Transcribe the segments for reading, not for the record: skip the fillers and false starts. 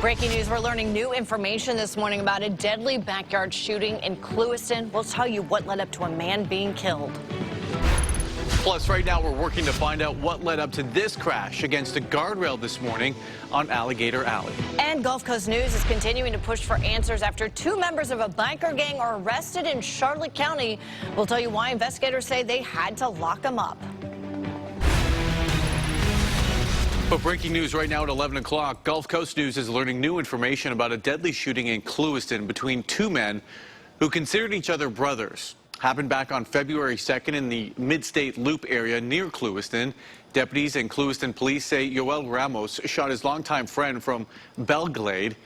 Breaking news, we're learning new information this morning about a deadly backyard shooting in Clewiston. We'll tell you what led up to a man being killed. Plus, right now we're working to find out what led up to this crash against a guardrail this morning on Alligator Alley. And Gulf Coast News is continuing to push for answers after 2 members of a biker gang are arrested in Charlotte County. We'll tell you why investigators say they had to lock them up. But breaking news right now at 11 o'clock, Gulf Coast News is learning new information about a deadly shooting in Clewiston between 2 men who considered each other brothers. Happened back on February 2nd in the Mid-State Loop area near Clewiston. Deputies and Clewiston police say Yoel Ramos shot his longtime friend from Belglade.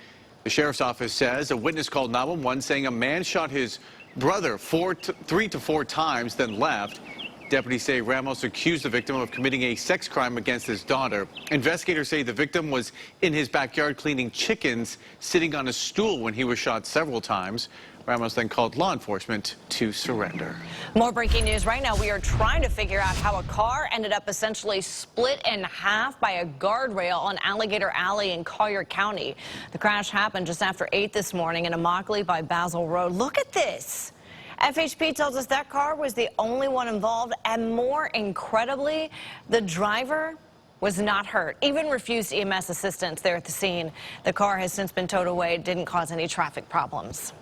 The sheriff's office says a witness called 911 saying a man shot his brother 3 to 4 times, then left. Deputies say Ramos accused the victim of committing a sex crime against his daughter. Investigators say the victim was in his backyard cleaning chickens, sitting on a stool when he was shot several times. Ramos then called law enforcement to surrender. More breaking news right now. We are trying to figure out how a car ended up essentially split in half by a guardrail on Alligator Alley in Collier County. The crash happened just after 8 this morning in Immokalee by Basil Road. Look at this. FHP tells us that car was the only one involved, and more incredibly, the driver was not hurt, even refused EMS assistance there at the scene. The car has since been towed away. It didn't cause any traffic problems.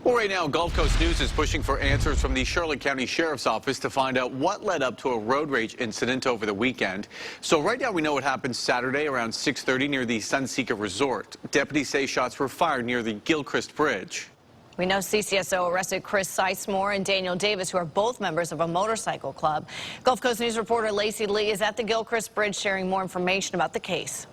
Well, right now, Gulf Coast News is pushing for answers from the Charlotte County Sheriff's Office to find out what led up to a road rage incident over the weekend. So right now we know what happened Saturday around 6:30 near the Sunseeker Resort. Deputies say shots were fired near the Gilchrist Bridge. We know CCSO arrested Chris Sizemore and Daniel Davis, who are both members of a motorcycle club. Gulf Coast News reporter Lacey Lee is at the Gilchrist Bridge sharing more information about the case.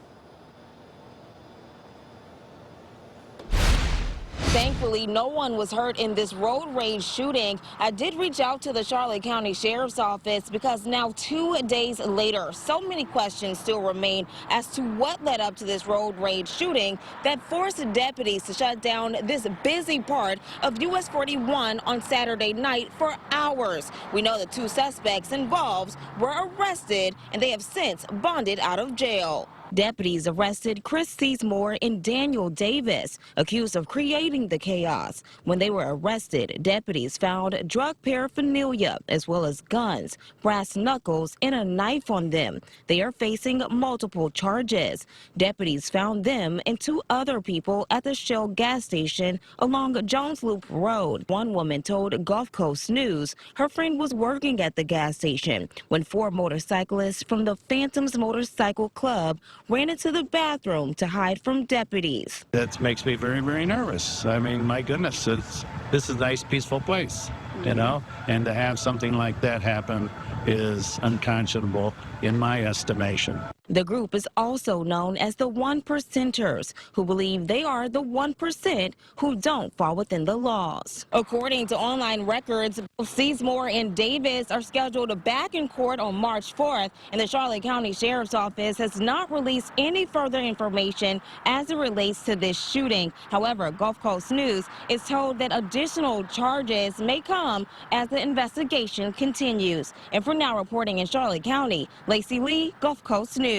Thankfully, no one was hurt in this road rage shooting. I did reach out to the Charlotte County Sheriff's Office because now 2 days later, so many questions still remain as to what led up to this road rage shooting that forced deputies to shut down this busy part of US 41 on Saturday night for hours. We know the 2 suspects involved were arrested and they have since bonded out of jail. Deputies arrested Chris Sizemore and Daniel Davis, accused of creating the chaos. When they were arrested, deputies found drug paraphernalia as well as guns, brass knuckles, and a knife on them. They are facing multiple charges. Deputies found them and 2 other people at the Shell gas station along Jones Loop Road. One woman told Gulf Coast News her friend was working at the gas station when 4 motorcyclists from the Phantoms Motorcycle Club ran into the bathroom to hide from deputies. That makes me very, very nervous. I mean, my goodness, this is a nice, peaceful place, you know, and to have something like that happen is unconscionable in my estimation. The group is also known as the 1%ers, who believe they are the 1% who don't fall within the laws. According to online records, Sizemore and Davis are scheduled back in court on March 4th, and the Charlotte County Sheriff's Office has not released any further information as it relates to this shooting. However, Gulf Coast News is told that additional charges may come as the investigation continues. And for now, reporting in Charlotte County, Lacey Lee, Gulf Coast News.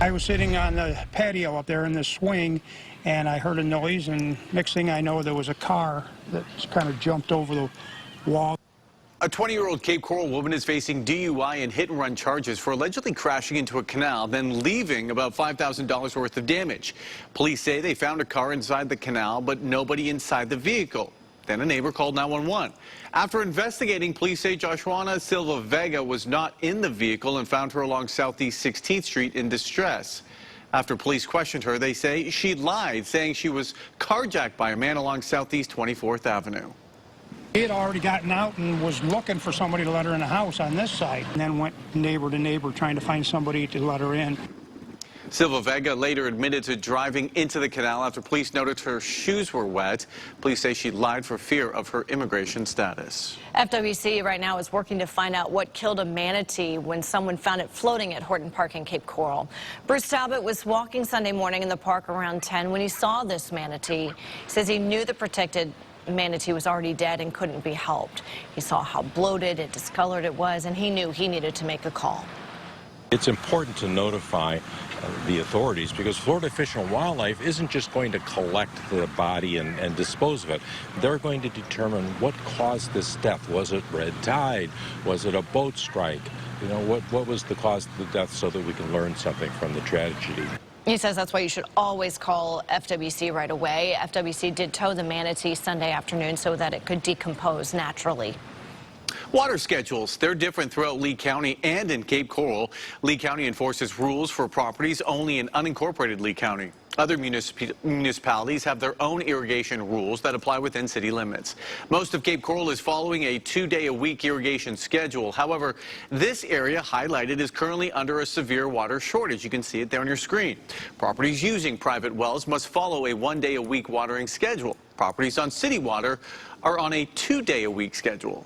I was sitting on the patio up there in the swing, and I heard a noise, and next thing I know, there was a car that kind of jumped over the wall. A 20-year-old Cape Coral woman is facing DUI and hit-and-run charges for allegedly crashing into a canal, then leaving about $5,000 worth of damage. Police say they found a car inside the canal, but nobody inside the vehicle. Then a neighbor called 911. After investigating, police say Joshua Silva Vega was not in the vehicle and found her along Southeast 16th Street in distress. After police questioned her, they say she lied, saying she was carjacked by a man along Southeast 24th Avenue. He had already gotten out and was looking for somebody to let her in the house on this side, and then went neighbor to neighbor trying to find somebody to let her in. Silva Vega later admitted to driving into the canal after police noted her shoes were wet. Police say she lied for fear of her immigration status. FWC right now is working to find out what killed a manatee when someone found it floating at Horton Park in Cape Coral. Bruce Talbot was walking Sunday morning in the park around 10 when he saw this manatee. He says he knew the protected manatee was already dead and couldn't be helped. He saw how bloated and discolored it was, and he knew he needed to make a call. It's important to notify the authorities, because Florida Fish and Wildlife isn't just going to collect the body and dispose of it. They're going to determine what caused this death. Was it red tide? Was it a boat strike? You know, what was the cause of the death, so that we can learn something from the tragedy. He says that's why you should always call FWC right away. FWC did tow the manatee Sunday afternoon so that it could decompose naturally. Water schedules, they're different throughout Lee County and in Cape Coral. Lee County enforces rules for properties only in unincorporated Lee County. Other municipalities have their own irrigation rules that apply within city limits. Most of Cape Coral is following a 2-day-a-week irrigation schedule. However, this area highlighted is currently under a severe water shortage. You can see it there on your screen. Properties using private wells must follow a 1-day-a-week watering schedule. Properties on city water are on a 2-day-a-week schedule.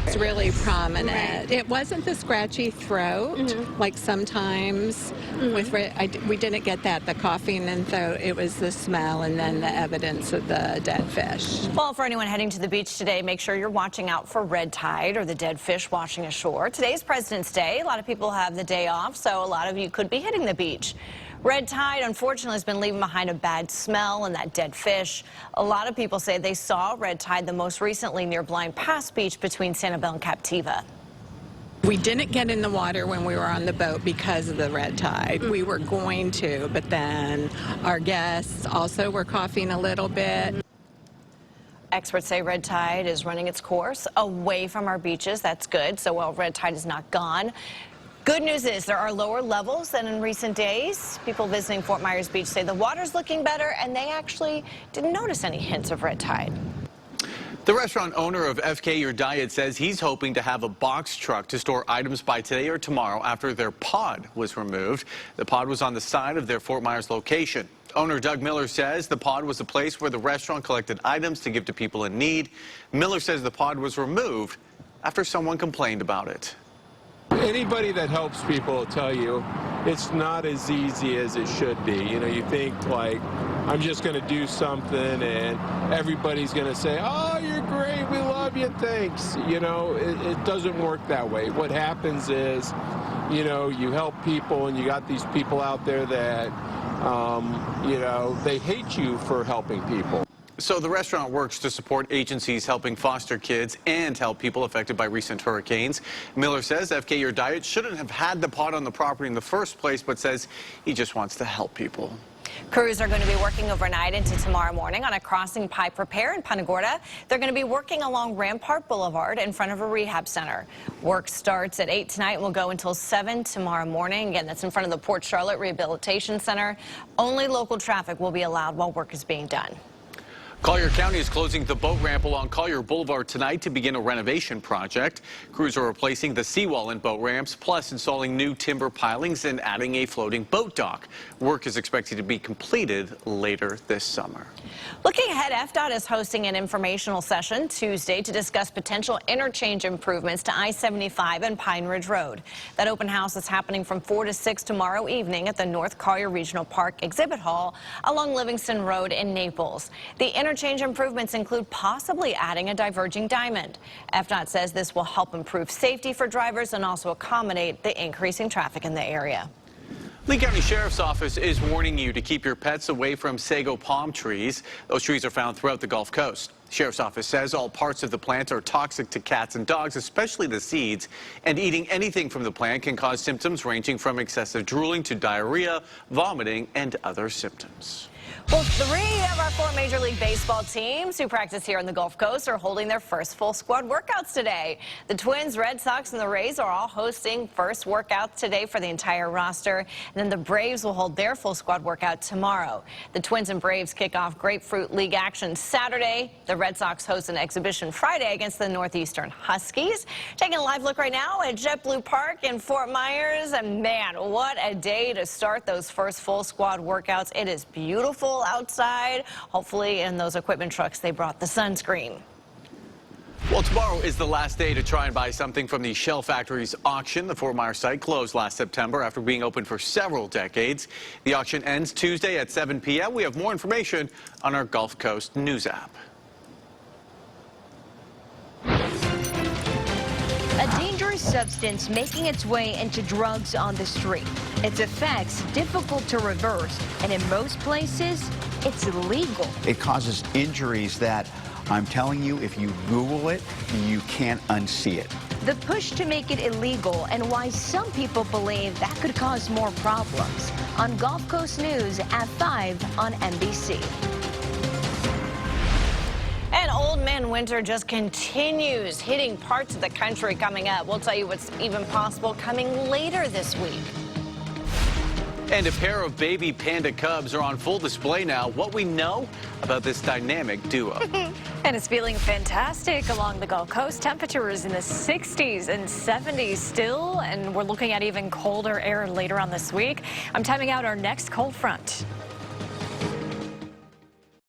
It's really prominent. It wasn't the scratchy throat, like sometimes we didn't get that, the coughing and throat. It was the smell and then the evidence of the dead fish. Well, for anyone heading to the beach today, make sure you're watching out for red tide or the dead fish washing ashore. Today's President's Day. A lot of people have the day off, so a lot of you could be hitting the beach. Red tide, unfortunately, has been leaving behind a bad smell and that dead fish. A lot of people say they saw red tide the most recently near Blind Pass Beach between Sanibel and Captiva. We didn't get in the water when we were on the boat because of the red tide. We were going to, but then our guests also were coughing a little bit. Experts say red tide is running its course away from our beaches. That's good. So while red tide is not gone, good news is there are lower levels than in recent days. People visiting Fort Myers Beach say the water's looking better, and they actually didn't notice any hints of red tide. The restaurant owner of FK Your Diet says he's hoping to have a box truck to store items by today or tomorrow after their pod was removed. The pod was on the side of their Fort Myers location. Owner Doug Miller says the pod was a place where the restaurant collected items to give to people in need. Miller says the pod was removed after someone complained about it. Anybody that helps people will tell you it's not as easy as it should be. You know, you think like, I'm just going to do something and everybody's going to say, oh, you're great, we love you, thanks. You know, it doesn't work that way. What happens is, you know, you help people and you got these people out there that, you know, they hate you for helping people. So the restaurant works to support agencies helping foster kids and help people affected by recent hurricanes. Miller says FK Your Diet shouldn't have had the pod on the property in the first place, but says he just wants to help people. Crews are going to be working overnight into tomorrow morning on a crossing pipe repair in Punta Gorda. They're going to be working along Rampart Boulevard in front of a rehab center. Work starts at 8 tonight and will go until 7 tomorrow morning. Again, that's in front of the Port Charlotte Rehabilitation Center. Only local traffic will be allowed while work is being done. Collier County is closing the boat ramp along Collier Boulevard tonight to begin a renovation project. Crews are replacing the seawall and boat ramps, plus installing new timber pilings and adding a floating boat dock. Work is expected to be completed later this summer. Looking ahead, FDOT is hosting an informational session Tuesday to discuss potential interchange improvements to I-75 and Pine Ridge Road. That open house is happening from 4 to 6 tomorrow evening at the North Collier Regional Park Exhibit Hall along Livingston Road in Naples. The interchange improvements include possibly adding a diverging diamond. FDOT says this will help improve safety for drivers and also accommodate the increasing traffic in the area. Lee County Sheriff's Office is warning you to keep your pets away from sago palm trees. Those trees are found throughout the Gulf Coast. Sheriff's Office says all parts of the plant are toxic to cats and dogs, especially the seeds, and eating anything from the plant can cause symptoms ranging from excessive drooling to diarrhea, vomiting, and other symptoms. Well, 3 of our 4 Major League Baseball teams who practice here on the Gulf Coast are holding their first full squad workouts today. The Twins, Red Sox, and the Rays are all hosting first workouts today for the entire roster. And then the Braves will hold their full squad workout tomorrow. The Twins and Braves kick off Grapefruit League action Saturday. The Red Sox host an exhibition Friday against the Northeastern Huskies. Taking a live look right now at JetBlue Park in Fort Myers. And man, what a day to start those first full squad workouts. It is beautiful outside. Hopefully in those equipment trucks they brought the sunscreen. Well, tomorrow is the last day to try and buy something from the Shell Factory's auction. The Fort Myers site closed last September after being open for several decades. The auction ends Tuesday at 7 p.m. We have more information on our Gulf Coast News app. A dangerous dangerous substance making its way into drugs on the street. Its effects difficult to reverse, and in most places, it's illegal. It causes injuries that, I'm telling you, if you Google it, you can't unsee it. The push to make it illegal and why some people believe that could cause more problems. On Gulf Coast News at 5 on NBC. And Old Man Winter just continues hitting parts of the country coming up. We'll tell you what's even possible coming later this week. And a pair of baby panda cubs are on full display now. What we know about this dynamic duo. And it's feeling fantastic along the Gulf Coast. Temperatures in the 60s and 70s still, and we're looking at even colder air later on this week. I'm timing out our next cold front.